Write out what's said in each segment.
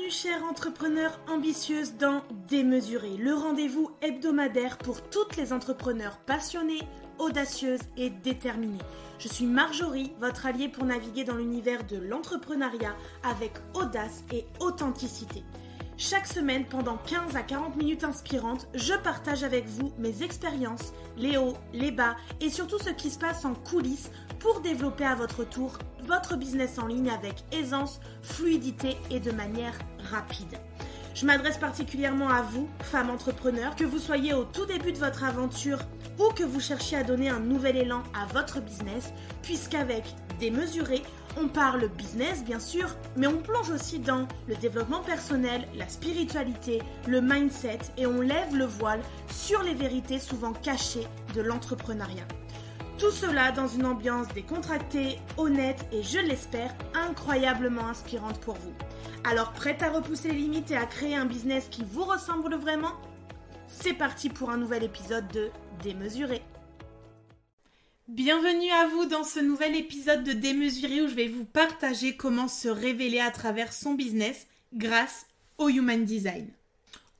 Bienvenue chère entrepreneure ambitieuse dans Démesuré, le rendez-vous hebdomadaire pour toutes les entrepreneurs passionnées, audacieuses et déterminées. Je suis Marjorie, votre alliée pour naviguer dans l'univers de l'entrepreneuriat avec audace et authenticité. Chaque semaine, pendant 15 à 40 minutes inspirantes, je partage avec vous mes expériences, les hauts, les bas et surtout ce qui se passe en coulisses pour développer à votre tour votre business en ligne avec aisance, fluidité et de manière rapide. Je m'adresse particulièrement à vous, femmes entrepreneurs, que vous soyez au tout début de votre aventure ou que vous cherchiez à donner un nouvel élan à votre business, puisqu'avec Démesuré, on parle business bien sûr, mais on plonge aussi dans le développement personnel, la spiritualité, le mindset et on lève le voile sur les vérités souvent cachées de l'entrepreneuriat. Tout cela dans une ambiance décontractée, honnête et je l'espère incroyablement inspirante pour vous. Alors prête à repousser les limites et à créer un business qui vous ressemble vraiment ? C'est parti pour un nouvel épisode de Démesuré. Bienvenue à vous dans ce nouvel épisode de Démesuré où je vais vous partager comment se révéler à travers son business grâce au Human Design.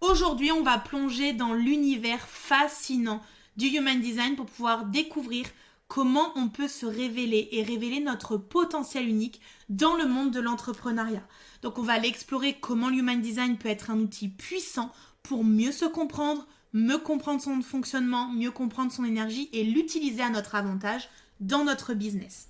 Aujourd'hui, on va plonger dans l'univers fascinant du Human Design pour pouvoir découvrir comment on peut se révéler et révéler notre potentiel unique dans le monde de l'entrepreneuriat. Donc on va aller explorer comment le Human Design peut être un outil puissant pour mieux se comprendre, mieux comprendre son fonctionnement, mieux comprendre son énergie et l'utiliser à notre avantage dans notre business.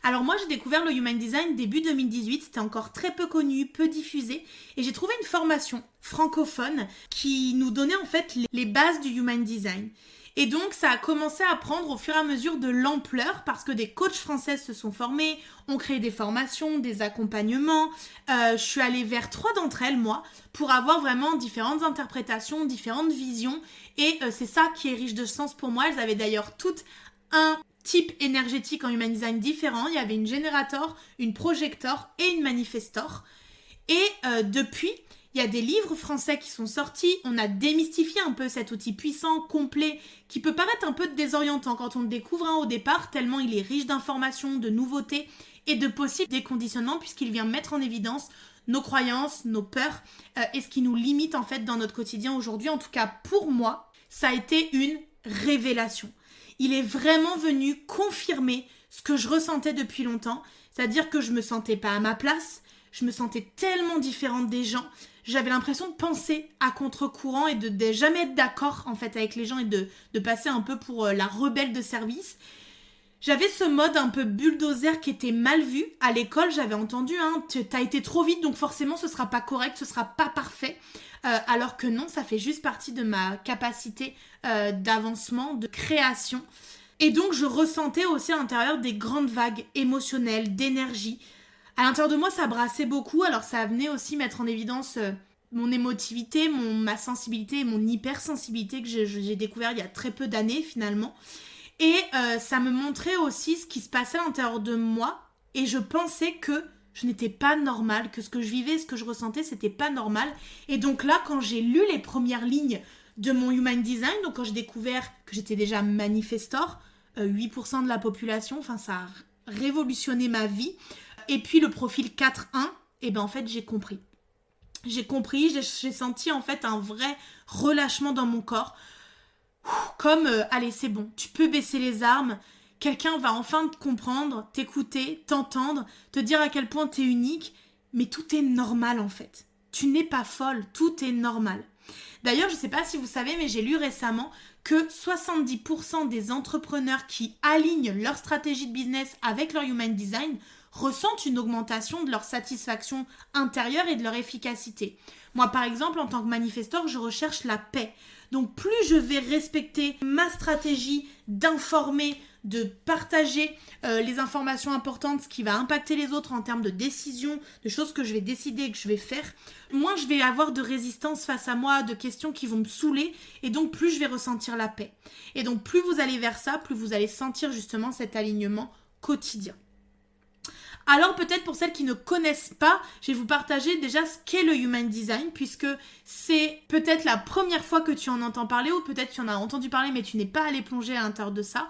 Alors moi j'ai découvert le Human Design début 2018, c'était encore très peu connu, peu diffusé et j'ai trouvé une formation francophone qui nous donnait en fait les bases du Human Design. Et donc, ça a commencé à prendre au fur et à mesure de l'ampleur parce que des coachs françaises se sont formés, ont créé des formations, des accompagnements. Je suis allée vers 3 d'entre elles, moi, pour avoir vraiment différentes interprétations, différentes visions. Et c'est ça qui est riche de sens pour moi. Elles avaient d'ailleurs toutes un type énergétique en Human Design différent. Il y avait une Générator, une Projector et une Manifestor. Et depuis... il y a des livres français qui sont sortis, on a démystifié un peu cet outil puissant, complet, qui peut paraître un peu désorientant quand on le découvre au départ, tellement il est riche d'informations, de nouveautés et de possibles déconditionnements puisqu'il vient mettre en évidence nos croyances, nos peurs et ce qui nous limite en fait dans notre quotidien aujourd'hui. En tout cas pour moi, ça a été une révélation. Il est vraiment venu confirmer ce que je ressentais depuis longtemps, c'est-à-dire que je me sentais pas à ma place, je me sentais tellement différente des gens. J'avais l'impression de penser à contre-courant et de jamais être d'accord en fait avec les gens et de passer un peu pour la rebelle de service. J'avais ce mode un peu bulldozer qui était mal vu. À l'école, j'avais entendu t'as été trop vite donc forcément ce sera pas correct, ce sera pas parfait. Alors que non, ça fait juste partie de ma capacité d'avancement, de création. Et donc je ressentais aussi à l'intérieur des grandes vagues émotionnelles, d'énergie. À l'intérieur de moi, ça brassait beaucoup, alors ça venait aussi mettre en évidence mon émotivité, ma sensibilité et mon hypersensibilité que j'ai découvert il y a très peu d'années finalement. Et ça me montrait aussi ce qui se passait à l'intérieur de moi et je pensais que je n'étais pas normale, que ce que je vivais, ce que je ressentais, c'était pas normal. Et donc là, quand j'ai lu les premières lignes de mon Human Design, donc quand j'ai découvert que j'étais déjà Manifestor, 8% de la population, enfin ça a révolutionné ma vie. Et puis le profil 4-1, et ben en fait j'ai compris. J'ai senti en fait un vrai relâchement dans mon corps. Comme, allez c'est bon, tu peux baisser les armes, quelqu'un va enfin te comprendre, t'écouter, t'entendre, te dire à quel point t'es unique, mais tout est normal en fait. Tu n'es pas folle, tout est normal. D'ailleurs, je ne sais pas si vous savez, mais j'ai lu récemment que 70% des entrepreneurs qui alignent leur stratégie de business avec leur Human Design ressentent une augmentation de leur satisfaction intérieure et de leur efficacité. Moi, par exemple, en tant que manifesteur, je recherche la paix. Donc, plus je vais respecter ma stratégie d'informer, de partager les informations importantes, ce qui va impacter les autres en termes de décisions, de choses que je vais décider et que je vais faire, moins je vais avoir de résistance face à moi, de questions qui vont me saouler, et donc plus je vais ressentir la paix. Et donc, plus vous allez vers ça, plus vous allez sentir justement cet alignement quotidien. Alors peut-être pour celles qui ne connaissent pas, je vais vous partager déjà ce qu'est le Human Design puisque c'est peut-être la première fois que tu en entends parler ou peut-être tu en as entendu parler mais tu n'es pas allé plonger à l'intérieur de ça.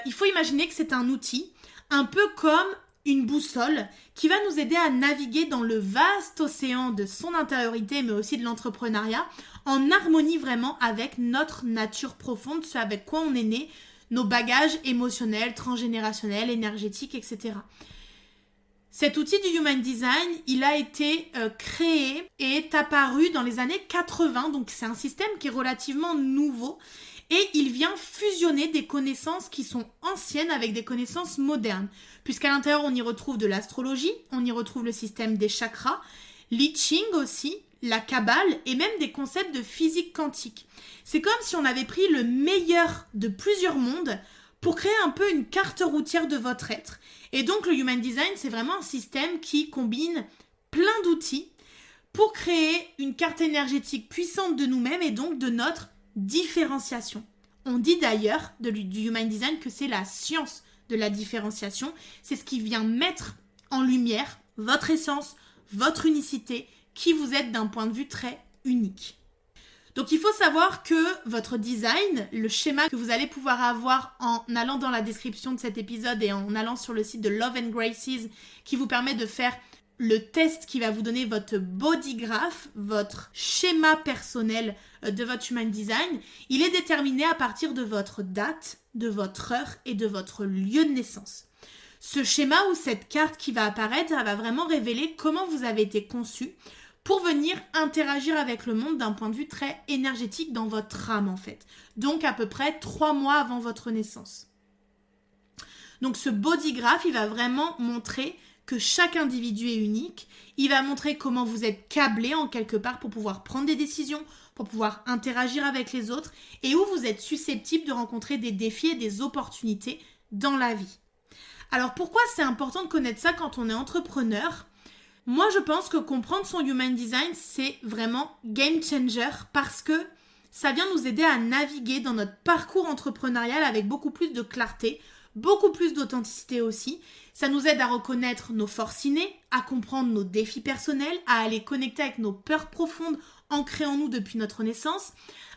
Il faut imaginer que c'est un outil un peu comme une boussole qui va nous aider à naviguer dans le vaste océan de son intériorité, mais aussi de l'entrepreneuriat, en harmonie vraiment avec notre nature profonde, ce avec quoi on est né, nos bagages émotionnels, transgénérationnels, énergétiques, etc. Cet outil du Human Design, il a été créé et est apparu dans les années 80, donc c'est un système qui est relativement nouveau et il vient fusionner des connaissances qui sont anciennes avec des connaissances modernes, puisqu'à l'intérieur on y retrouve de l'astrologie, on y retrouve le système des chakras, l'I Ching aussi, la Kabbale et même des concepts de physique quantique. C'est comme si on avait pris le meilleur de plusieurs mondes pour créer un peu une carte routière de votre être. Et donc le Human Design, c'est vraiment un système qui combine plein d'outils pour créer une carte énergétique puissante de nous-mêmes et donc de notre différenciation. On dit d'ailleurs du Human Design que c'est la science de la différenciation. C'est ce qui vient mettre en lumière votre essence, votre unicité, qui vous êtes d'un point de vue très unique. Donc il faut savoir que votre design, le schéma que vous allez pouvoir avoir en allant dans la description de cet épisode et en allant sur le site de Love and Graces qui vous permet de faire le test qui va vous donner votre body graph, votre schéma personnel de votre Human Design, il est déterminé à partir de votre date, de votre heure et de votre lieu de naissance. Ce schéma ou cette carte qui va apparaître, elle va vraiment révéler comment vous avez été conçu pour venir interagir avec le monde d'un point de vue très énergétique dans votre âme en fait. Donc à peu près 3 mois avant votre naissance. Donc ce body graph, il va vraiment montrer que chaque individu est unique. Il va montrer comment vous êtes câblé en quelque part pour pouvoir prendre des décisions, pour pouvoir interagir avec les autres et où vous êtes susceptible de rencontrer des défis et des opportunités dans la vie. Alors pourquoi c'est important de connaître ça quand on est entrepreneur ? Moi, je pense que comprendre son Human Design, c'est vraiment game changer parce que ça vient nous aider à naviguer dans notre parcours entrepreneurial avec beaucoup plus de clarté, beaucoup plus d'authenticité aussi. Ça nous aide à reconnaître nos forces innées, à comprendre nos défis personnels, à aller connecter avec nos peurs profondes ancrées en nous depuis notre naissance,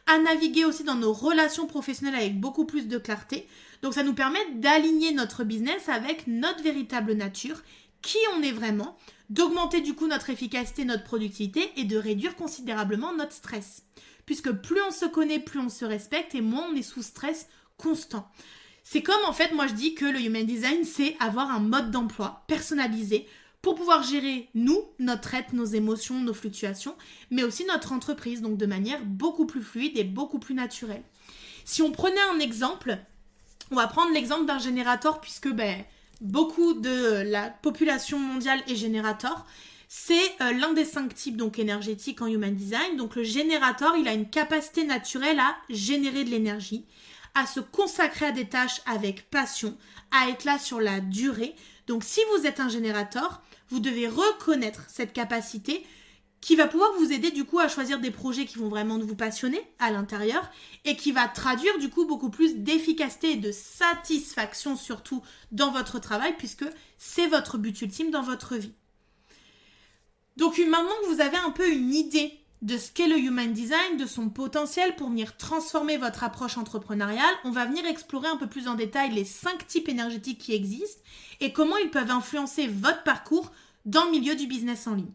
à naviguer aussi dans nos relations professionnelles avec beaucoup plus de clarté. Donc ça nous permet d'aligner notre business avec notre véritable nature, qui on est vraiment, d'augmenter du coup notre efficacité, notre productivité et de réduire considérablement notre stress. Puisque plus on se connaît, plus on se respecte et moins on est sous stress constant. C'est comme en fait, moi je dis que le Human Design, c'est avoir un mode d'emploi personnalisé pour pouvoir gérer nous, notre être, nos émotions, nos fluctuations, mais aussi notre entreprise, donc de manière beaucoup plus fluide et beaucoup plus naturelle. Si on prenait un exemple, on va prendre l'exemple d'un générateur puisque beaucoup de la population mondiale est générateur. C'est l'un des 5 types donc énergétiques en Human Design. Donc le générateur, il a une capacité naturelle à générer de l'énergie, à se consacrer à des tâches avec passion, à être là sur la durée. Donc si vous êtes un générateur, vous devez reconnaître cette capacité qui va pouvoir vous aider du coup à choisir des projets qui vont vraiment vous passionner à l'intérieur et qui va traduire du coup beaucoup plus d'efficacité et de satisfaction surtout dans votre travail puisque c'est votre but ultime dans votre vie. Donc maintenant que vous avez un peu une idée de ce qu'est le Human Design, de son potentiel pour venir transformer votre approche entrepreneuriale, on va venir explorer un peu plus en détail les 5 types énergétiques qui existent et comment ils peuvent influencer votre parcours dans le milieu du business en ligne.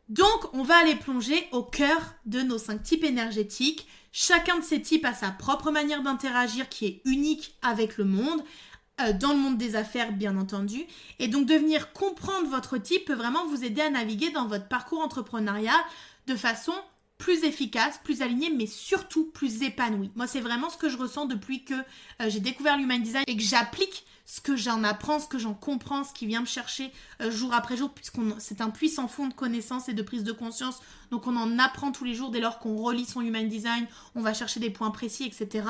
Donc, on va aller plonger au cœur de nos 5 types énergétiques. Chacun de ces types a sa propre manière d'interagir qui est unique avec le monde, dans le monde des affaires bien entendu. Et donc, de venir comprendre votre type peut vraiment vous aider à naviguer dans votre parcours entrepreneurial de façon plus efficace, plus alignée, mais surtout plus épanouie. Moi, c'est vraiment ce que je ressens depuis que j'ai découvert l'Human Design et que j'applique ce que j'en apprends, ce que j'en comprends, ce qui vient me chercher jour après jour, c'est un puissant fond de connaissances et de prise de conscience. Donc, on en apprend tous les jours dès lors qu'on relit son Human Design, on va chercher des points précis, etc.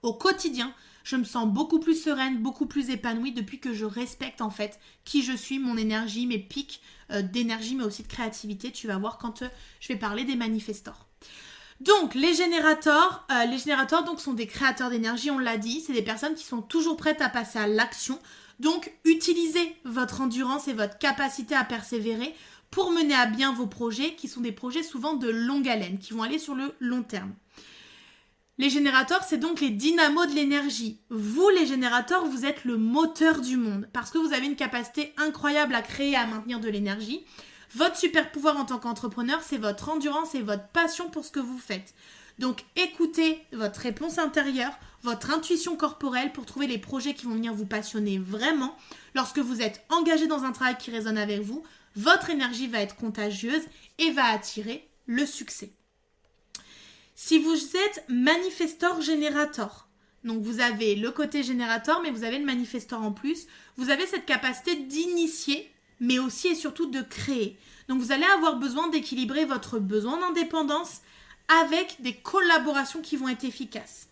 Au quotidien, je me sens beaucoup plus sereine, beaucoup plus épanouie depuis que je respecte en fait qui je suis, mon énergie, mes pics d'énergie, mais aussi de créativité. Tu vas voir quand je vais parler des manifestors. Donc, les générateurs donc, sont des créateurs d'énergie, on l'a dit. C'est des personnes qui sont toujours prêtes à passer à l'action. Donc, utilisez votre endurance et votre capacité à persévérer pour mener à bien vos projets, qui sont des projets souvent de longue haleine, qui vont aller sur le long terme. Les générateurs, c'est donc les dynamos de l'énergie. Vous, les générateurs, vous êtes le moteur du monde parce que vous avez une capacité incroyable à créer et à maintenir de l'énergie. Votre super pouvoir en tant qu'entrepreneur, c'est votre endurance et votre passion pour ce que vous faites. Donc, écoutez votre réponse intérieure, votre intuition corporelle pour trouver les projets qui vont venir vous passionner vraiment. Lorsque vous êtes engagé dans un travail qui résonne avec vous, votre énergie va être contagieuse et va attirer le succès. Si vous êtes manifestor générateur, donc vous avez le côté générateur, mais vous avez le manifestor en plus, vous avez cette capacité d'initier, mais aussi et surtout de créer. Donc vous allez avoir besoin d'équilibrer votre besoin d'indépendance avec des collaborations qui vont être efficaces.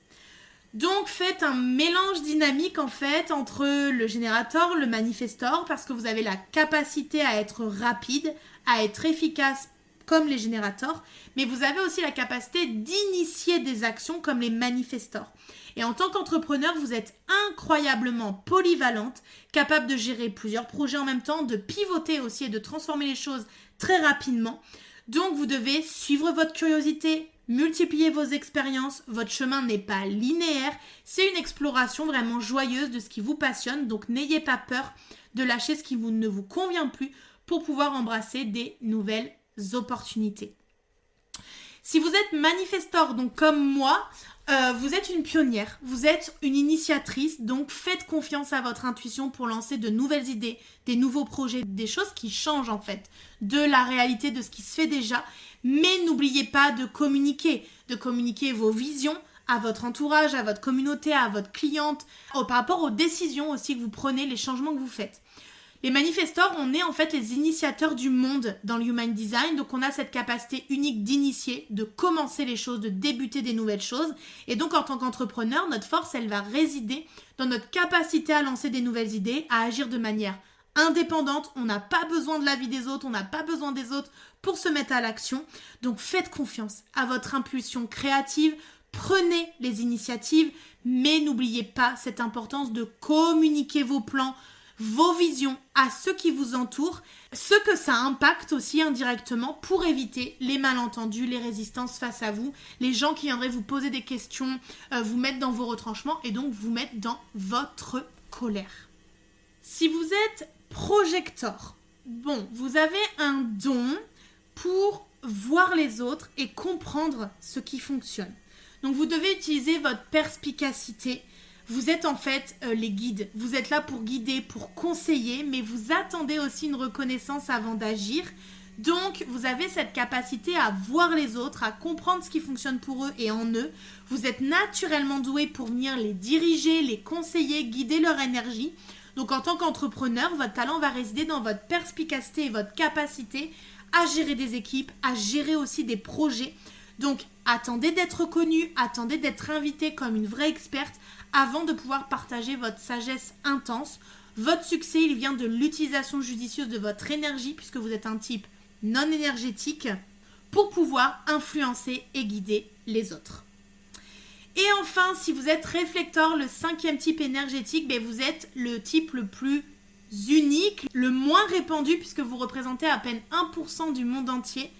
Donc faites un mélange dynamique en fait entre le générateur, le manifestor, parce que vous avez la capacité à être rapide, à être efficace comme les générateurs, mais vous avez aussi la capacité d'initier des actions comme les manifestors. Et en tant qu'entrepreneur, vous êtes incroyablement polyvalente, capable de gérer plusieurs projets en même temps, de pivoter aussi et de transformer les choses très rapidement. Donc vous devez suivre votre curiosité, multiplier vos expériences, votre chemin n'est pas linéaire, c'est une exploration vraiment joyeuse de ce qui vous passionne, donc n'ayez pas peur de lâcher ce qui ne vous convient plus pour pouvoir embrasser des nouvelles opportunités. Si vous êtes manifestor, donc comme moi, vous êtes une pionnière, vous êtes une initiatrice, donc faites confiance à votre intuition pour lancer de nouvelles idées, des nouveaux projets, des choses qui changent en fait de la réalité de ce qui se fait déjà, mais n'oubliez pas de communiquer vos visions à votre entourage, à votre communauté, à votre cliente, par rapport aux décisions aussi que vous prenez, les changements que vous faites. Les manifestors, on est en fait les initiateurs du monde dans le Human Design, donc on a cette capacité unique d'initier, de commencer les choses, de débuter des nouvelles choses. Et donc en tant qu'entrepreneur, notre force, elle va résider dans notre capacité à lancer des nouvelles idées, à agir de manière indépendante. On n'a pas besoin de l'avis des autres, on n'a pas besoin des autres pour se mettre à l'action. Donc faites confiance à votre impulsion créative, prenez les initiatives, mais n'oubliez pas cette importance de communiquer vos plans, vos visions à ceux qui vous entourent, ce que ça impacte aussi indirectement pour éviter les malentendus, les résistances face à vous, les gens qui viendraient vous poser des questions, vous mettre dans vos retranchements et donc vous mettre dans votre colère. Si vous êtes projecteur, vous avez un don pour voir les autres et comprendre ce qui fonctionne. Donc vous devez utiliser votre perspicacité. Vous êtes en fait les guides. Vous êtes là pour guider, pour conseiller, mais vous attendez aussi une reconnaissance avant d'agir. Donc, vous avez cette capacité à voir les autres, à comprendre ce qui fonctionne pour eux et en eux. Vous êtes naturellement doué pour venir les diriger, les conseiller, guider leur énergie. Donc, en tant qu'entrepreneur, votre talent va résider dans votre perspicacité et votre capacité à gérer des équipes, à gérer aussi des projets. Donc, attendez d'être reconnu, attendez d'être invité comme une vraie experte avant de pouvoir partager votre sagesse intense. Votre succès, il vient de l'utilisation judicieuse de votre énergie puisque vous êtes un type non énergétique pour pouvoir influencer et guider les autres. Et enfin, si vous êtes réflecteur, le 5e type énergétique, vous êtes le type le plus unique, le moins répandu puisque vous représentez à peine 1% du monde entier.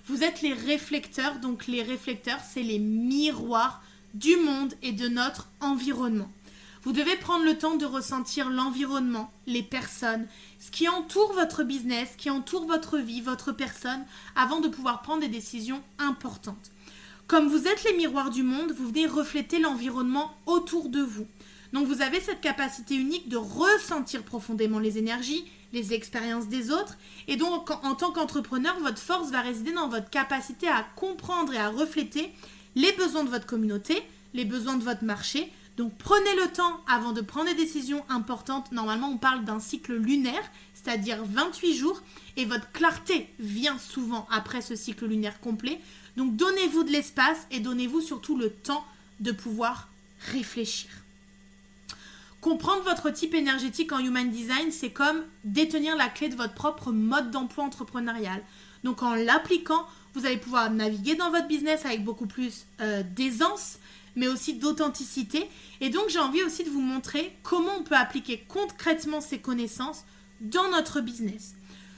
Vous êtes les réflecteurs, donc les réflecteurs, c'est les miroirs du monde et de notre environnement. Vous devez prendre le temps de ressentir l'environnement, les personnes, ce qui entoure votre business, ce qui entoure votre vie, votre personne, avant de pouvoir prendre des décisions importantes. Comme vous êtes les miroirs du monde, vous venez refléter l'environnement autour de vous. Donc vous avez cette capacité unique de ressentir profondément les énergies, les expériences des autres. Et donc en tant qu'entrepreneur, votre force va résider dans votre capacité à comprendre et à refléter les besoins de votre communauté, les besoins de votre marché. Donc prenez le temps avant de prendre des décisions importantes. Normalement, on parle d'un cycle lunaire, c'est-à-dire 28 jours. Et votre clarté vient souvent après ce cycle lunaire complet. Donc donnez-vous de l'espace et donnez-vous surtout le temps de pouvoir réfléchir. Comprendre votre type énergétique en Human Design, c'est comme détenir la clé de votre propre mode d'emploi entrepreneurial. Donc en l'appliquant, vous allez pouvoir naviguer dans votre business avec beaucoup plus d'aisance, mais aussi d'authenticité. Et donc, j'ai envie aussi de vous montrer comment on peut appliquer concrètement ces connaissances dans notre business.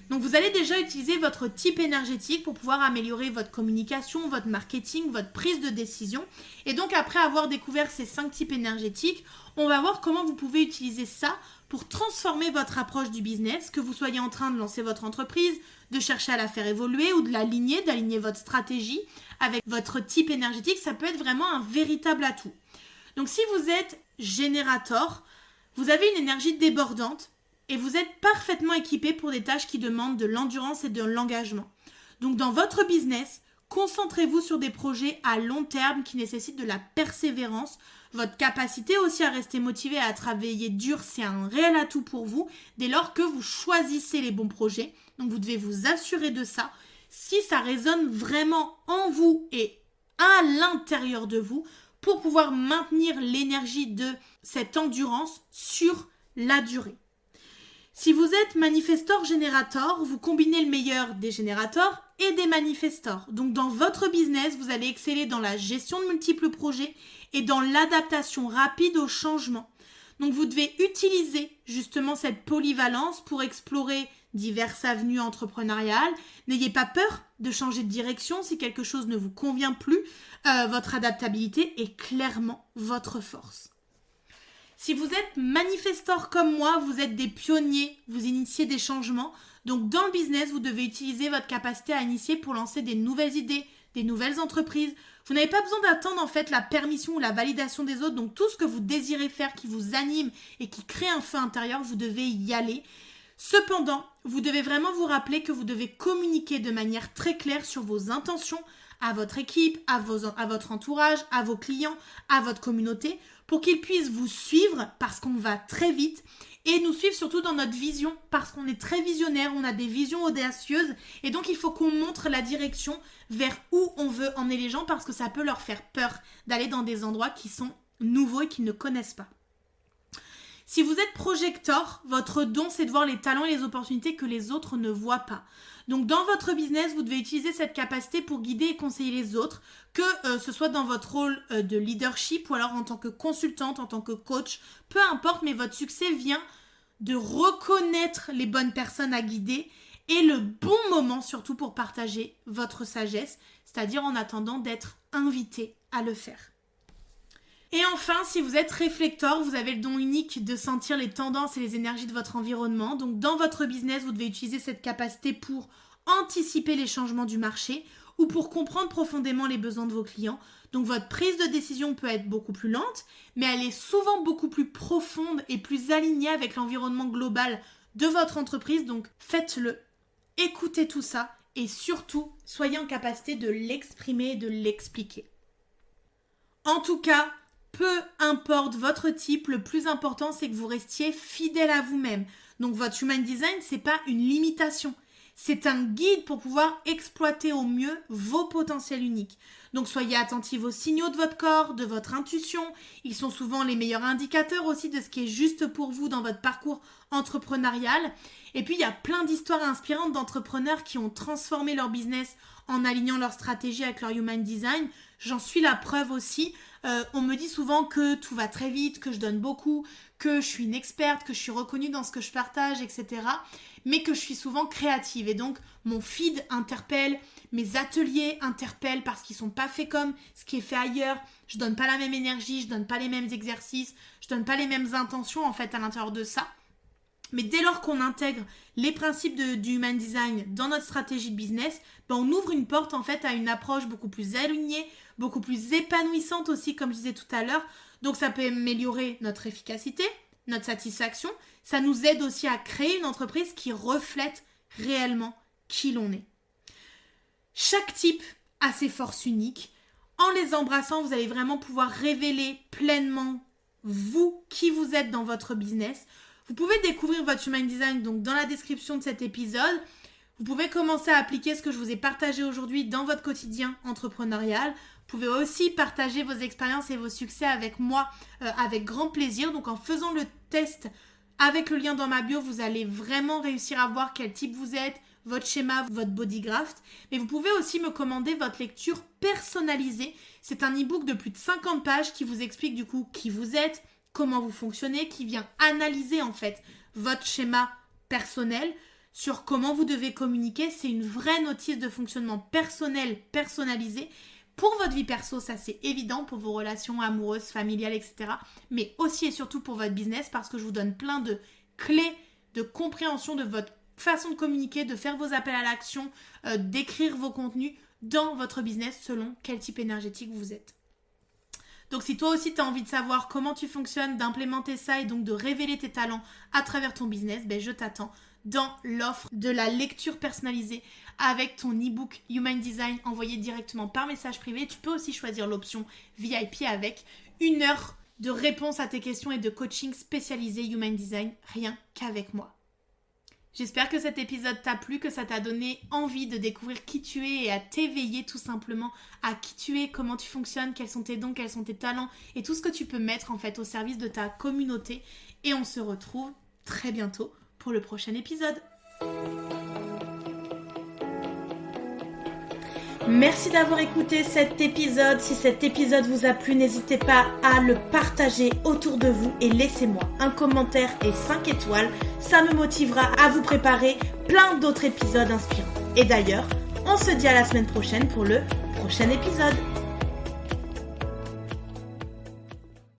Donc vous allez déjà utiliser votre type énergétique pour pouvoir améliorer votre communication, votre marketing, votre prise de décision. Et donc après avoir découvert ces 5 types énergétiques, on va voir comment vous pouvez utiliser ça pour transformer votre approche du business, que vous soyez en train de lancer votre entreprise, de chercher à la faire évoluer ou de l'aligner, d'aligner votre stratégie avec votre type énergétique. Ça peut être vraiment un véritable atout. Donc si vous êtes générateur, vous avez une énergie débordante et vous êtes parfaitement équipé pour des tâches qui demandent de l'endurance et de l'engagement. Donc dans votre business, concentrez-vous sur des projets à long terme qui nécessitent de la persévérance. Votre capacité aussi à rester motivé et à travailler dur, c'est un réel atout pour vous dès lors que vous choisissez les bons projets. Donc vous devez vous assurer de ça. Si ça résonne vraiment en vous et à l'intérieur de vous pour pouvoir maintenir l'énergie de cette endurance sur la durée. Si vous êtes manifestor générateur, vous combinez le meilleur des générateurs et des manifestors. Donc dans votre business, vous allez exceller dans la gestion de multiples projets et dans l'adaptation rapide aux changements. Donc vous devez utiliser justement cette polyvalence pour explorer diverses avenues entrepreneuriales. N'ayez pas peur de changer de direction si quelque chose ne vous convient plus. Votre adaptabilité est clairement votre force. Si vous êtes manifestor comme moi, vous êtes des pionniers, vous initiez des changements. Donc dans le business, vous devez utiliser votre capacité à initier pour lancer des nouvelles idées, des nouvelles entreprises. Vous n'avez pas besoin d'attendre en fait la permission ou la validation des autres. Donc tout ce que vous désirez faire qui vous anime et qui crée un feu intérieur, vous devez y aller. Cependant, vous devez vraiment vous rappeler que vous devez communiquer de manière très claire sur vos intentions à votre équipe, à votre entourage, à vos clients, à votre communauté, pour qu'ils puissent vous suivre parce qu'on va très vite et nous suivre surtout dans notre vision parce qu'on est très visionnaire, on a des visions audacieuses et donc il faut qu'on montre la direction vers où on veut emmener les gens parce que ça peut leur faire peur d'aller dans des endroits qui sont nouveaux et qu'ils ne connaissent pas. Si vous êtes projecteur, votre don c'est de voir les talents et les opportunités que les autres ne voient pas. Donc dans votre business, vous devez utiliser cette capacité pour guider et conseiller les autres, que ce soit dans votre rôle de leadership ou alors en tant que consultante, en tant que coach, peu importe, mais votre succès vient de reconnaître les bonnes personnes à guider et le bon moment surtout pour partager votre sagesse, c'est-à-dire en attendant d'être invité à le faire. Et enfin, si vous êtes réflecteur, vous avez le don unique de sentir les tendances et les énergies de votre environnement. Donc dans votre business, vous devez utiliser cette capacité pour anticiper les changements du marché ou pour comprendre profondément les besoins de vos clients. Donc votre prise de décision peut être beaucoup plus lente, mais elle est souvent beaucoup plus profonde et plus alignée avec l'environnement global de votre entreprise. Donc faites-le, écoutez tout ça et surtout, soyez en capacité de l'exprimer et de l'expliquer. En tout cas, peu importe votre type, le plus important c'est que vous restiez fidèle à vous-même. Donc votre Human Design, c'est pas une limitation. C'est un guide pour pouvoir exploiter au mieux vos potentiels uniques. Donc soyez attentifs aux signaux de votre corps, de votre intuition. Ils sont souvent les meilleurs indicateurs aussi de ce qui est juste pour vous dans votre parcours entrepreneurial. Et puis il y a plein d'histoires inspirantes d'entrepreneurs qui ont transformé leur business en alignant leur stratégie avec leur Human Design. J'en suis la preuve aussi. On me dit souvent que tout va très vite, que je donne beaucoup, que je suis une experte, que je suis reconnue dans ce que je partage, etc. Mais que je suis souvent créative. Et donc, mon feed interpelle, mes ateliers interpellent parce qu'ils ne sont pas faits comme ce qui est fait ailleurs. Je ne donne pas la même énergie, je ne donne pas les mêmes exercices, je ne donne pas les mêmes intentions en fait à l'intérieur de ça. Mais dès lors qu'on intègre les principes du Human Design dans notre stratégie de business, on ouvre une porte en fait à une approche beaucoup plus alignée, beaucoup plus épanouissante aussi, comme je disais tout à l'heure. Donc ça peut améliorer notre efficacité, notre satisfaction. Ça nous aide aussi à créer une entreprise qui reflète réellement qui l'on est. Chaque type a ses forces uniques. En les embrassant, vous allez vraiment pouvoir révéler pleinement vous, qui vous êtes dans votre business. Vous pouvez découvrir votre Human Design donc dans la description de cet épisode. Vous pouvez commencer à appliquer ce que je vous ai partagé aujourd'hui dans votre quotidien entrepreneurial. Vous pouvez aussi partager vos expériences et vos succès avec moi avec grand plaisir. Donc en faisant le test avec le lien dans ma bio, vous allez vraiment réussir à voir quel type vous êtes, votre schéma, votre bodygraft. Mais vous pouvez aussi me commander votre lecture personnalisée. C'est un e-book de plus de 50 pages qui vous explique du coup qui vous êtes, comment vous fonctionnez, qui vient analyser en fait votre schéma personnel. sur comment vous devez communiquer. C'est une vraie notice de fonctionnement personnel, personnalisée. Pour votre vie perso, ça c'est évident, pour vos relations amoureuses, familiales, etc. Mais aussi et surtout pour votre business, parce que je vous donne plein de clés de compréhension de votre façon de communiquer, de faire vos appels à l'action, d'écrire vos contenus dans votre business selon quel type énergétique vous êtes. Donc si toi aussi tu as envie de savoir comment tu fonctionnes, d'implémenter ça et donc de révéler tes talents à travers ton business, je t'attends dans l'offre de la lecture personnalisée avec ton e-book Human Design envoyé directement par message privé. Tu peux aussi choisir l'option VIP avec 1 heure de réponse à tes questions et de coaching spécialisé Human Design, rien qu'avec moi. J'espère que cet épisode t'a plu, que ça t'a donné envie de découvrir qui tu es et à t'éveiller tout simplement à qui tu es, comment tu fonctionnes, quels sont tes dons, quels sont tes talents et tout ce que tu peux mettre en fait au service de ta communauté. Et on se retrouve très bientôt pour le prochain épisode. Merci d'avoir écouté cet épisode. Si cet épisode vous a plu, n'hésitez pas à le partager autour de vous et laissez-moi un commentaire et 5 étoiles. Ça me motivera à vous préparer plein d'autres épisodes inspirants. Et d'ailleurs, on se dit à la semaine prochaine pour le prochain épisode.